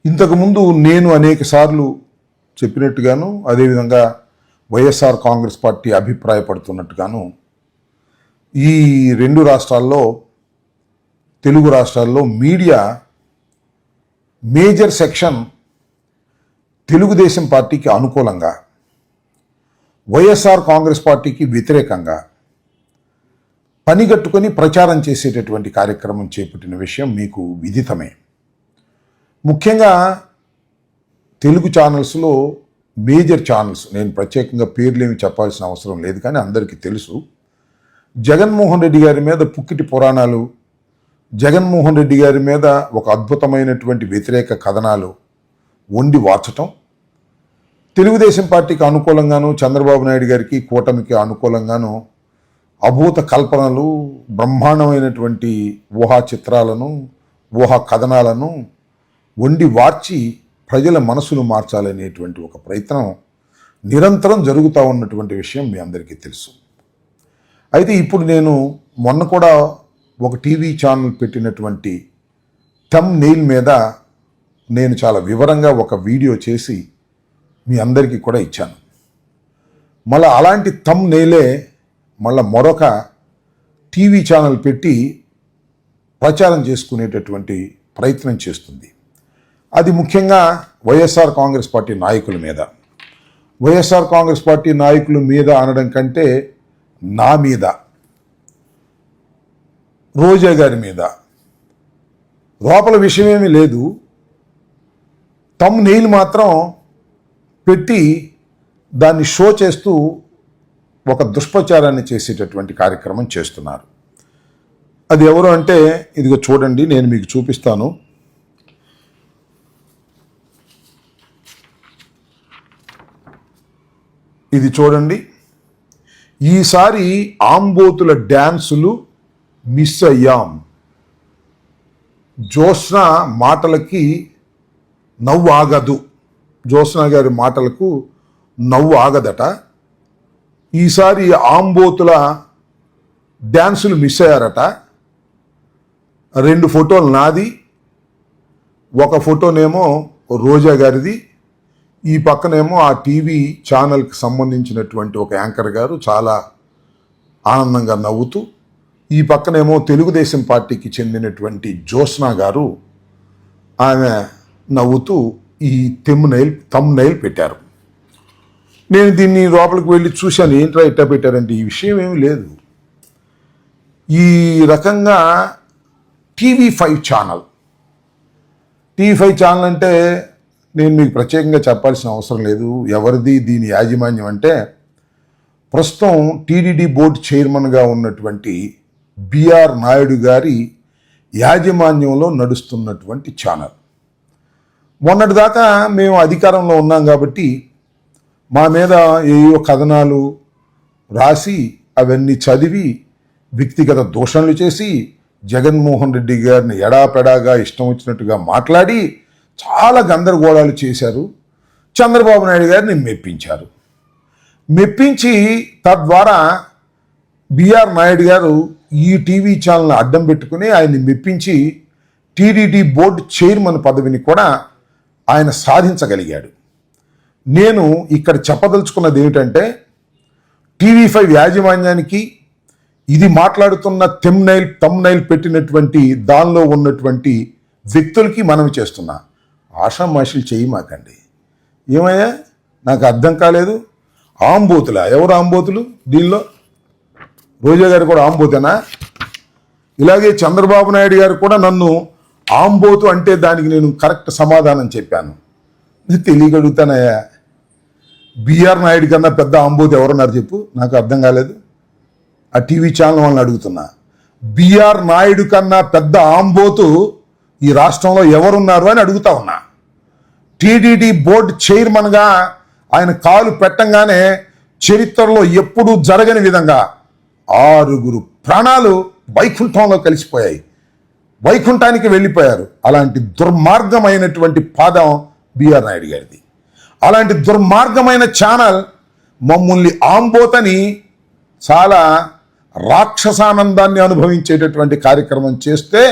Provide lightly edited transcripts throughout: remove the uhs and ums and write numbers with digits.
ఇంతకుముందు నేను అనేక సార్లు చెప్పినట్టుగాను, అదేవిధంగా వైఎస్ఆర్ కాంగ్రెస్ పార్టీ అభిప్రాయపడుతున్నట్టుగాను, ఈ రెండు రాష్ట్రాల్లో, తెలుగు రాష్ట్రాల్లో మీడియా మేజర్ సెక్షన్ తెలుగుదేశం పార్టీకి అనుకూలంగా, వైఎస్ఆర్ కాంగ్రెస్ పార్టీకి వ్యతిరేకంగా పనిగట్టుకొని ప్రచారం చేసేటటువంటి కార్యక్రమం చేపట్టిన విషయం మీకు విదితమే. ముఖ్యంగా తెలుగు ఛానల్స్లో మేజర్ ఛానల్స్, నేను ప్రత్యేకంగా పేర్లేమి చెప్పాల్సిన అవసరం లేదు కానీ అందరికీ తెలుసు, జగన్మోహన్ రెడ్డి గారి మీద పుక్కిటి పురాణాలు, జగన్మోహన్ రెడ్డి గారి మీద ఒక అద్భుతమైనటువంటి వ్యతిరేక కథనాలు వండి వార్చటం, తెలుగుదేశం పార్టీకి అనుకూలంగాను, చంద్రబాబు నాయుడు గారికి కూటమికి అనుకూలంగాను అభూత కల్పనలు, బ్రహ్మాండమైనటువంటి ఊహా చిత్రాలను, ఊహా కథనాలను వండి వార్చి ప్రజల మనసును మార్చాలనేటువంటి ఒక ప్రయత్నం నిరంతరం జరుగుతూ ఉన్నటువంటి విషయం మీ అందరికీ తెలుసు. అయితే ఇప్పుడు నేను మొన్న కూడా ఒక టీవీ ఛానల్ పెట్టినటువంటి థంబ్ నెయిల్ మీద నేను చాలా వివరంగా ఒక వీడియో చేసి మీ అందరికీ కూడా ఇచ్చాను. మళ్ళీ అలాంటి థంబ్ నెయిలే మళ్ళీ మరొక టీవీ ఛానల్ పెట్టి ప్రచారం చేసుకునేటటువంటి ప్రయత్నం చేస్తుంది. అది ముఖ్యంగా వైఎస్ఆర్ కాంగ్రెస్ పార్టీ నాయకుల మీద. వైఎస్ఆర్ కాంగ్రెస్ పార్టీ నాయకుల మీద అనడం కంటే నా మీద, రోజా గారి మీద, లోపల విషయమేమీ లేదు, థంబ్ నెయిల్ మాత్రం పెట్టి దాన్ని షో చేస్తూ ఒక దుష్ప్రచారాన్ని చేసేటటువంటి కార్యక్రమం చేస్తున్నారు. అది ఎవరు అంటే ఇదిగో చూడండి, నేను మీకు చూపిస్తాను. ఇది చూడండి. ఈసారి ఆంబోతుల డ్యాన్సులు మిస్ అయ్యాం, జ్యోత్స్న మాటలకి నవ్వు ఆగదు, జ్యోత్స్న గారి మాటలకు నవ్వు ఆగదట. ఈసారి ఆంబోతుల డ్యాన్సులు మిస్ అయ్యారట. 2 ఫోటోలు నాది, ఒక ఫోటోనేమో రోజా గారిది, ఈ పక్కనేమో ఆ టీవీ ఛానల్కి సంబంధించినటువంటి ఒక యాంకర్ గారు చాలా ఆనందంగా నవ్వుతూ, ఈ పక్కనేమో తెలుగుదేశం పార్టీకి చెందినటువంటి జ్యోత్స్న గారు ఆమె నవ్వుతూ ఈ థంబ్ నెయిల్ పెట్టారు. నేను దీన్ని లోపలికి వెళ్ళి చూశాను, ఏంట్రా ఇట్టా పెట్టారంటే ఈ విషయం ఏమీ లేదు. ఈ రకంగా TV5 ఛానల్ అంటే నేను మీకు ప్రత్యేకంగా చెప్పాల్సిన అవసరం లేదు, ఎవరిది దీని యాజమాన్యం అంటే ప్రస్తుతం టీటీడీ బోర్డు చైర్మన్గా ఉన్నటువంటి బిఆర్ నాయుడు గారి యాజమాన్యంలో నడుస్తున్నటువంటి ఛానల్. మొన్నటిదాకా మేము అధికారంలో ఉన్నాం కాబట్టి మా మీద ఏవో కథనాలు రాసి అవన్నీ చదివి వ్యక్తిగత దూషణలు చేసి జగన్మోహన్ రెడ్డి గారిని ఎడాపెడాగా ఇష్టం వచ్చినట్టుగా మాట్లాడి చాలా గందరగోళాలు చేశారు. చంద్రబాబు నాయుడు గారిని మెప్పించి తద్వారా బిఆర్ నాయుడు గారు ఈ టీవీ ఛానల్ని అడ్డం పెట్టుకుని ఆయన్ని మెప్పించి టీటీడీ బోర్డు చైర్మన్ పదవిని కూడా ఆయన సాధించగలిగాడు. నేను ఇక్కడ చెప్పదలుచుకున్నది ఏమిటంటే TV5 యాజమాన్యానికి, ఇది మాట్లాడుతున్న థంబ్ నెయిల్ పెట్టినటువంటి దానిలో ఉన్నటువంటి వ్యక్తులకి మనవి చేస్తున్నా, ఆషామాషిలు చేయమాకండి. ఏమయ్యా నాకు అర్థం కాలేదు. ఆంబోతులా? ఎవరు ఆంబోతులు దీనిలో? రోజా గారు కూడా ఆంబోతేనా? ఇలాగే చంద్రబాబు నాయుడు గారు కూడా నన్ను ఆంబోతు అంటే దానికి నేను కరెక్ట్ సమాధానం చెప్పాను. తెలియగలుగుతానయ్యా, బిఆర్ నాయుడు కన్నా పెద్ద ఆంబోతు ఎవరున్నారు చెప్పు, నాకు అర్థం కాలేదు. ఆ టీవీ ఛానల్ వాళ్ళని అడుగుతున్నా, బిఆర్ నాయుడు కన్నా పెద్ద ఆంబోతు ఈ రాష్ట్రంలో ఎవరున్నారు అని అడుగుతా ఉన్నా. టీటీడీ బోర్డు చైర్మన్గా ఆయన కాలు పెట్టంగానే చరిత్రలో ఎప్పుడూ జరగని విధంగా 6 ప్రాణాలు వైకుంఠంలో కలిసిపోయాయి, వైకుంఠానికి వెళ్ళిపోయారు. అలాంటి దుర్మార్గమైనటువంటి పాదం బిఆర్ నాయుడు గారిది. అలాంటి దుర్మార్గమైన ఛానల్ మమ్మల్ని ఆంబోతని చాలా రాక్షసానందాన్ని అనుభవించేటటువంటి కార్యక్రమం చేస్తే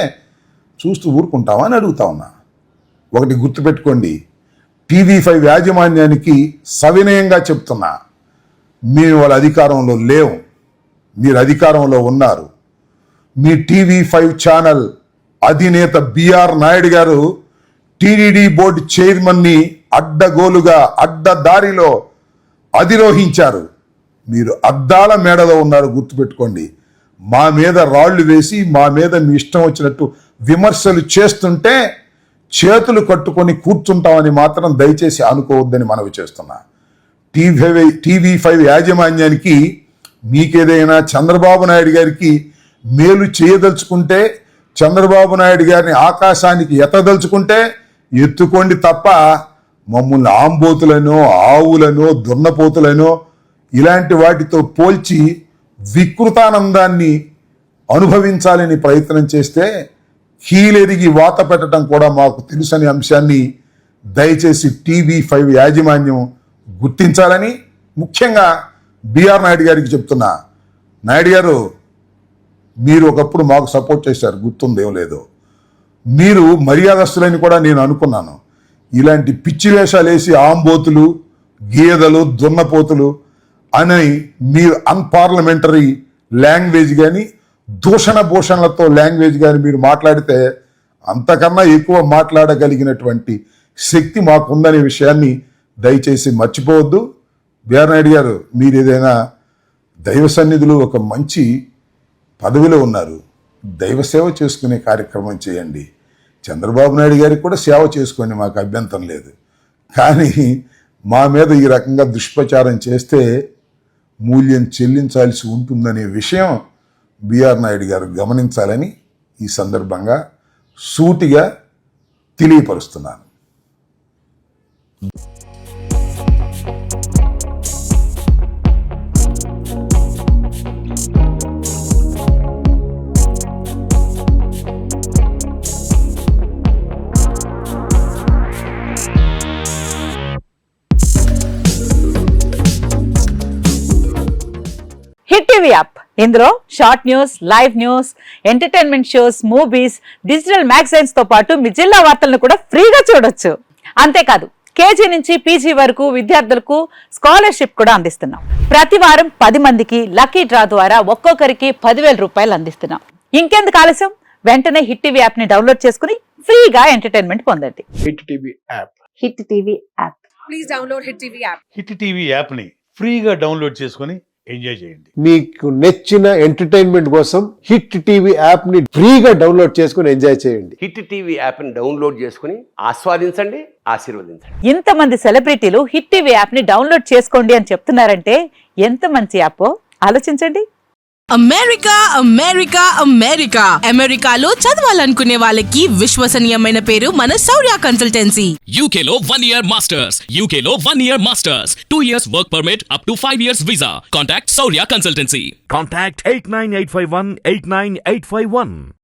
చూస్తూ ఊరుకుంటామని అడుగుతా ఉన్నా. ఒకటి గుర్తుపెట్టుకోండి, TV5 యాజమాన్యానికి సవినయంగా చెప్తున్నా, మేము వాళ్ళ అధికారంలో లేవు, మీరు అధికారంలో ఉన్నారు. మీ TV5 ఛానల్ అధినేత బిఆర్ నాయుడు గారు టీడీడీ బోర్డు చైర్మన్ని అడ్డగోలుగా అడ్డదారిలో అధిరోహించారు. మీరు అద్దాల మేడలో ఉన్నారు, గుర్తుపెట్టుకోండి. మా మీద రాళ్లు వేసి మా మీద మీ ఇష్టం వచ్చినట్టు విమర్శలు చేస్తుంటే చేతులు కట్టుకొని కూర్చుంటామని మాత్రం దయచేసి అనుకోవద్దని మనవి చేస్తున్నా. TV5 యాజమాన్యానికి మీకేదైనా చంద్రబాబు నాయుడు గారికి మేలు చేయదలుచుకుంటే, చంద్రబాబు నాయుడు గారిని ఆకాశానికి ఎత్తదలుచుకుంటే ఎత్తుకోండి తప్ప మమ్మల్ని ఆంబోతులనో ఆవులనో దున్నపోతులనో ఇలాంటి వాటితో పోల్చి వికృతానందాన్ని అనుభవించాలని ప్రయత్నం చేస్తే కీలెరిగి వాత పెట్టడం కూడా మాకు తెలుసనే అంశాన్ని దయచేసి TV5 యాజమాన్యం గుర్తించాలని ముఖ్యంగా బిఆర్ నాయుడు గారికి చెప్తున్నా. నాయుడు గారు, మీరు ఒకప్పుడు మాకు సపోర్ట్ చేశారు, గుర్తుందేం లేదో. మీరు మర్యాదస్తులని కూడా నేను అనుకున్నాను. ఇలాంటి పిచ్చి వేషాలు వేసి ఆంబోతులు గేదెలు దున్నపోతులు అని మీరు అన్పార్లమెంటరీ లాంగ్వేజ్ కానీ దూషణ భూషణలతో లాంగ్వేజ్ కానీ మీరు మాట్లాడితే అంతకన్నా ఎక్కువ మాట్లాడగలిగినటువంటి శక్తి మాకుందనే విషయాన్ని దయచేసి మర్చిపోవద్దు. బిఆర్ నాయుడు గారు, మీరు ఏదైనా దైవ సన్నిధిలో ఒక మంచి పదవిలో ఉన్నారు, దైవ సేవ చేసుకునే కార్యక్రమం చేయండి. చంద్రబాబు నాయుడు గారికి కూడా సేవ చేసుకోండి, మాకు అభ్యంతరం లేదు. కానీ మా మీద ఈ రకంగా దుష్ప్రచారం చేస్తే మూల్యం చెల్లించాల్సి ఉంటుందనే విషయం బిఆర్ నాయుడు గారు గమనించాలని ఈ సందర్భంగా సూటిగా తెలియపరుస్తున్నాను. హిట్ టీవీ యాప్, ఇందులో short news, live news, entertainment shows, movies, digital magazines తో పాటు మీ జిల్లా వార్తలను కూడా ఫ్రీగా చూడొచ్చు. అంతేకాదు, KG నుంచి PG వరకు విద్యార్థులకు స్కాలర్షిప్ కూడా అందిస్తున్నాం. ప్రతి వారం 10 మందికి లక్కీ డ్రా ద్వారా ఒక్కొక్కరికి 10,000 రూపాయలు అందిస్తున్నాం. ఇంకెందుకు ఆలస్యం, వెంటనే హిట్ టీవీ యాప్ ని డౌన్లోడ్ చేసుకుని ఫ్రీగా ఎంటర్టైన్మెంట్ పొందండి. Hit TV app. Hit TV app. Please download hit TV app. Hit TV app ని ఫ్రీగా డౌన్లోడ్ చేసుకొని ఎంజాయ్ చేయండి. మీకు నచ్చిన ఎంటర్టైన్మెంట్ కోసం హిట్ టీవీ యాప్ ని ఫ్రీగా డౌన్లోడ్ చేసుకుని ఎంజాయ్ చేయండి. హిట్ టీవీ యాప్ ని డౌన్లోడ్ చేసుకుని ఆస్వాదించండి, ఆశీర్వదించండి. ఇంతమంది సెలబ్రిటీలు హిట్ టీవీ యాప్ ని డౌన్లోడ్ చేసుకోండి అని చెప్తున్నారంటే ఎంత మంచి యాప్ ఆలోచించండి. అమెరికా అమెరికా అమెరికా అమెరికాలో చదవాలనుకునే వాళ్ళకి విశ్వసనీయమైన పేరు మన శౌర్య కన్సల్టెన్సీ. UK లో 1 year masters. UK లో 1 year masters. 2 years work permit up to 5 years visa. Contact Saurya Consultancy. Contact 89851 89851.